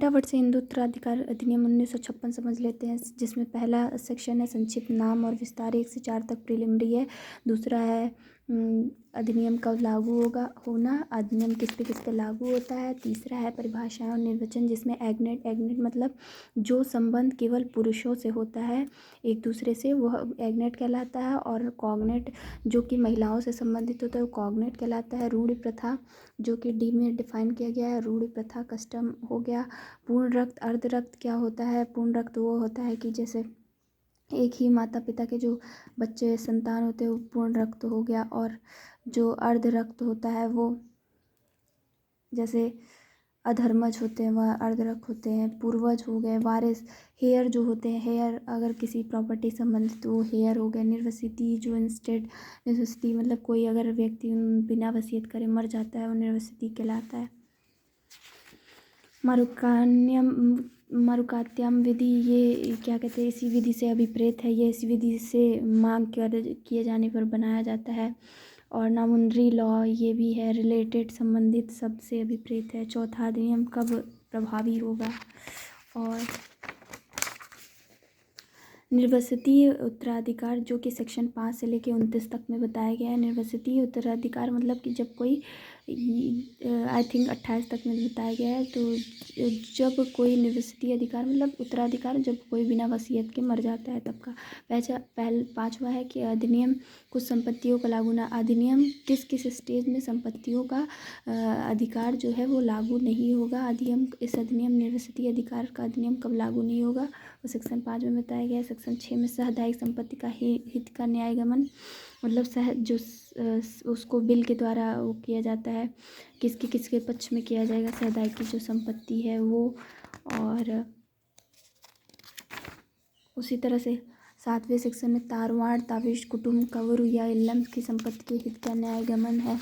फटाफट से हिंदू उत्तराधिकार अधिनियम 1956 समझ लेते हैं, जिसमें पहला सेक्शन है संक्षिप्त नाम और विस्तार, 1 से 4 तक प्रीलिमिनरी है। दूसरा है अधिनियम कब लागू होना, अधिनियम किस पे लागू होता है। तीसरा है परिभाषाएं और निर्वचन, जिसमें एग्नेट मतलब जो संबंध केवल पुरुषों से होता है एक दूसरे से, वह एग्नेट कहलाता है। और कॉग्नेट जो कि महिलाओं से संबंधित होता है, वो कॉग्नेट कहलाता है। रूढ़ि प्रथा जो कि डी में डिफाइन किया गया है, रूढ़ि प्रथा कस्टम हो गया। पूर्ण रक्त अर्ध रक्त क्या होता है? पूर्ण रक्त वो होता है कि जैसे एक ही माता पिता के जो बच्चे संतान होते हैं वो पूर्ण रक्त हो गया। और जो अर्ध रक्त होता है वो जैसे अधर्मज होते हैं वह अर्ध रक्त होते हैं। पूर्वज हो गए। वारिस हेयर जो होते हैं, हेयर अगर किसी प्रॉपर्टी संबंधित वो हेयर हो गए। निर्वसिति जो इंस्टेड निर्वसिति मतलब कोई अगर व्यक्ति बिना वसीयत करे मर जाता है वो निर्वसिति कहलाता है। मरुकात्याम विधि ये क्या कहते हैं, इसी विधि से अभिप्रेत है। ये इसी विधि से मांग किए जाने पर बनाया जाता है। और नामुनरी लॉ ये भी है, रिलेटेड संबंधित शब्द से अभिप्रेत है। चौथा अधिनियम कब प्रभावी होगा? और निर्वसतीय उत्तराधिकार जो कि सेक्शन 5 से लेकर 29 तक में बताया गया है। निर्वसतीय उत्तराधिकार मतलब कि जब कोई आई थिंक 28 तक में बताया गया है, तो जब कोई निर्वसतीय अधिकार मतलब उत्तराधिकार जब कोई बिना वसीयत के मर जाता है तब का। पाँचवा है कि अधिनियम कुछ संपत्तियों का लागू ना। अधिनियम किस किस स्टेज में संपत्तियों का अधिकार जो है वो लागू नहीं होगा। इस अधिनियम निर्वसतीय अधिकार का अधिनियम कब लागू नहीं होगा वो सेक्शन 5 में बताया गया है। सेक्शन 6 में सामुदायिक संपत्ति का हित का न्यायगमन मतलब जो उसको बिल के द्वारा वो किया जाता है, किसके पक्ष में किया जाएगा, सामुदायिक की जो संपत्ति है वो। और उसी तरह से 7वें सेक्शन में तारवाड़ ताबिश कुटुम्ब कवरु या इल्लम की संपत्ति के हित का न्यायगमन है।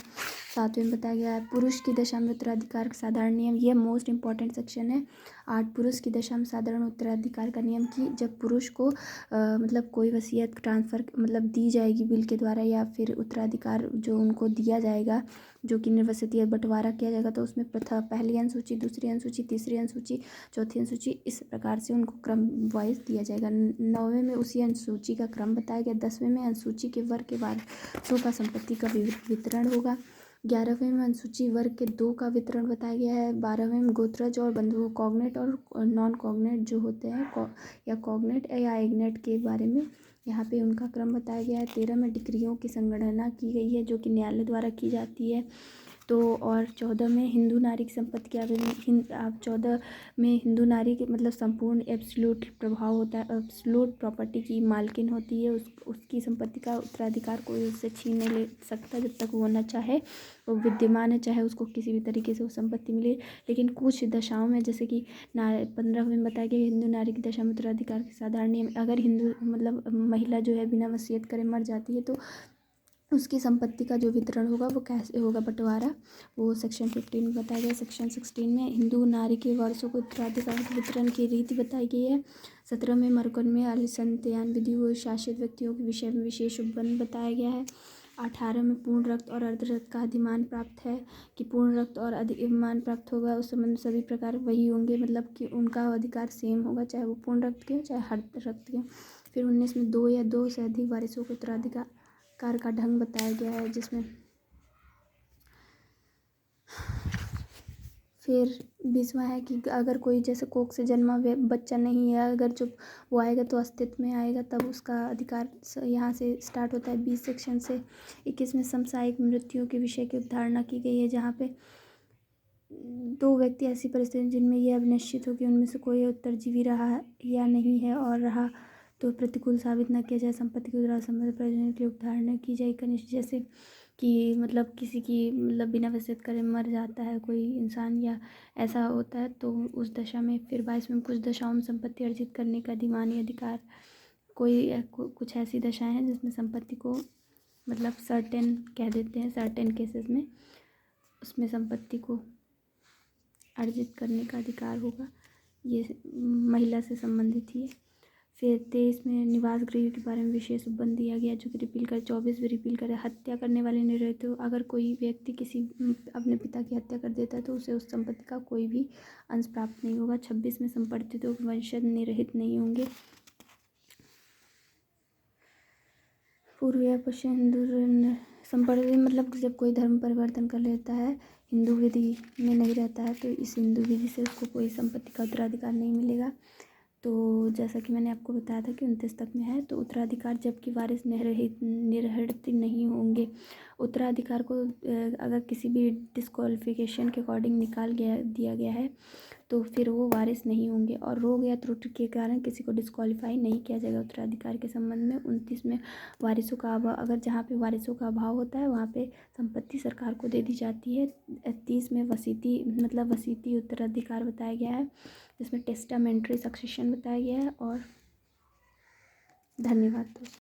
7वें में बताया गया है पुरुष की दशा में उत्तराधिकार का साधारण नियम, यह मोस्ट इंपॉर्टेंट सेक्शन है। 8 पुरुष की दशा में साधारण उत्तराधिकार का नियम कि जब पुरुष को मतलब कोई वसीयत ट्रांसफ़र मतलब दी जाएगी बिल के द्वारा या फिर उत्तराधिकार जो उनको दिया जाएगा जो कि निर्वसतीय बंटवारा किया जाएगा, तो उसमें पहली अनुसूची, दूसरी अनुसूची, तीसरी अनुसूची, चौथी अनुसूची इस प्रकार से उनको क्रम वाइज दिया जाएगा। 9वें में उसी अनुसूची का क्रम बताया गया। 10वें में अनुसूची के वर्ग के वारसों का संपत्ति का वितरण होगा। 11वें में अनुसूची वर्ग के 2 का वितरण बताया गया है। 12वें में गोत्रज और बंधुओं कॉग्नेट और नॉन कॉग्नेट जो होते हैं या कॉग्नेट या एग्नेट के बारे में यहाँ पे उनका क्रम बताया गया है। 13 में डिक्रियों की संगणना की गई है जो कि न्यायालय द्वारा की जाती है। तो और 14 में हिंदू नारी की संपत्ति के आवेदन 14 में हिंदू नारी के मतलब संपूर्ण एब्सोल्यूट प्रभाव होता है, एब्सोल्यूट प्रॉपर्टी की मालकिन होती है। उसकी संपत्ति का उत्तराधिकार कोई उससे छीन नहीं ले सकता जब तक वो न चाहे, वो विद्यमान है, चाहे उसको किसी भी तरीके से वो संपत्ति मिले। लेकिन कुछ दशाओं में जैसे कि 15वें में बताया गया हिंदू नारी की दशा में उत्तराधिकार के साधारण नियम, अगर हिंदू मतलब महिला जो है बिना वसीयत करे मर जाती है तो उसकी संपत्ति का जो वितरण होगा वो कैसे होगा बंटवारा, वो सेक्शन 15 में बताया गया। सेक्शन 16 में हिंदू नारी के वारसों को उत्तराधिकार के वितरण की रीति बताई गई है। 17 में मरकन में आलिसंत्यान विधि व शासित व्यक्तियों के विषय में विशेष उपबंध बताया गया है। 18 में पूर्ण रक्त और अर्ध रक्त का अधिमान प्राप्त है कि पूर्ण रक्त और अधिमान प्राप्त होगा उस संबंध सभी प्रकार वही होंगे, मतलब कि उनका अधिकार सेम होगा चाहे वो पूर्ण रक्त के हो चाहे अर्ध रक्त के हो। फिर 19 में 2 या 2 से अधिक वारिसों को उत्तराधिकार का ढंग बताया गया है, जिसमें फिर 20वां है कि अगर कोई जैसे कोख से जन्मा बच्चा नहीं है, अगर जब वो आएगा तो अस्तित्व में आएगा तब उसका अधिकार यहाँ से स्टार्ट होता है 20 सेक्शन से। 21 में समसामयिक मृत्यु के विषय की अवधारणा की गई है, जहाँ पे 2 व्यक्ति ऐसी परिस्थिति जिनमें यह अब निश्चित हो कि उनमें से कोई उत्तरजीवी रहा या नहीं है और रहा तो प्रतिकूल साबित न किया जाए, संपत्ति के द्वारा संबंधित प्रयोजन के लिए अवधारणा की जाए। कनिष्ठ जैसे कि मतलब किसी की मतलब बिना वसीयत करे मर जाता है कोई इंसान या ऐसा होता है तो उस दशा में। फिर 22 में कुछ दशाओं में संपत्ति अर्जित करने का अधिमानी अधिकार, कुछ ऐसी दशाएं हैं जिसमें संपत्ति को मतलब सर्टेन कह देते हैं, सर्टेन केसेस में उसमें संपत्ति को अर्जित करने का अधिकार होगा, ये महिला से संबंधित ही है। फिर 23 में निवास गृह के बारे में विशेष उपबंध दिया गया जो कि रिपील कर 24 भी रिपील करे। हत्या करने वाले नहीं रहते हो, अगर कोई व्यक्ति किसी अपने पिता की हत्या कर देता है तो उसे उस संपत्ति का कोई भी अंश प्राप्त नहीं होगा। 26 में संपत्ति तो वंशज निरहित नहीं होंगे। पूर्व या पश्चिम हिंदू संपत्ति मतलब जब कोई धर्म परिवर्तन कर लेता है, हिंदू विधि में नहीं रहता है, तो इस हिंदू विधि से उसको कोई संपत्ति का उत्तराधिकार नहीं मिलेगा। तो जैसा कि मैंने आपको बताया था कि 29 तक में है। तो उत्तराधिकार जबकि वारिस निरहित नहीं होंगे। उत्तराधिकार को अगर किसी भी डिस्क्वालिफिकेशन के अकॉर्डिंग दिया गया है तो फिर वो वारिस नहीं होंगे, और रोग या त्रुटि के कारण किसी को डिस्क्वालीफाई नहीं किया जाएगा उत्तराधिकार के संबंध में। 29 में वारिसों का अभाव, अगर जहाँ पे वारिसों का अभाव होता है वहाँ पे संपत्ति सरकार को दे दी जाती है। 30 में वसीयती उत्तराधिकार बताया गया है, जिसमें टेस्टामेंट्री सक्सेशन बताया गया है। और धन्यवाद दोस्तों।